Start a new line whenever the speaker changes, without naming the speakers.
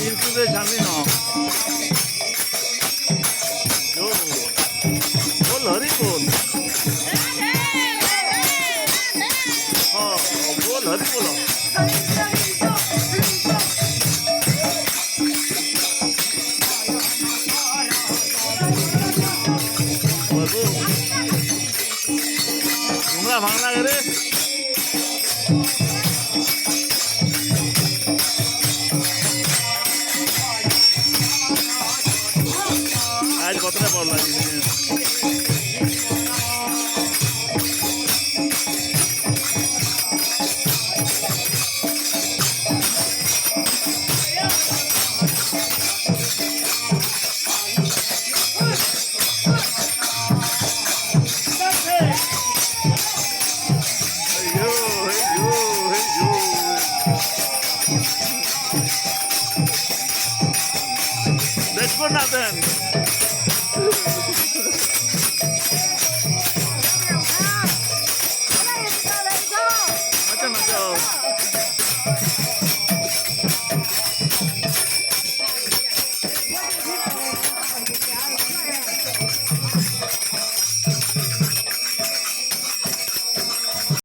YouTube channel no. Yo, bol hari bol. हाँ, बोल हरी बोलो। बाबू, घुमरा भागना करे। आज बतरे पड़ लगी है। Let's go now then. Macam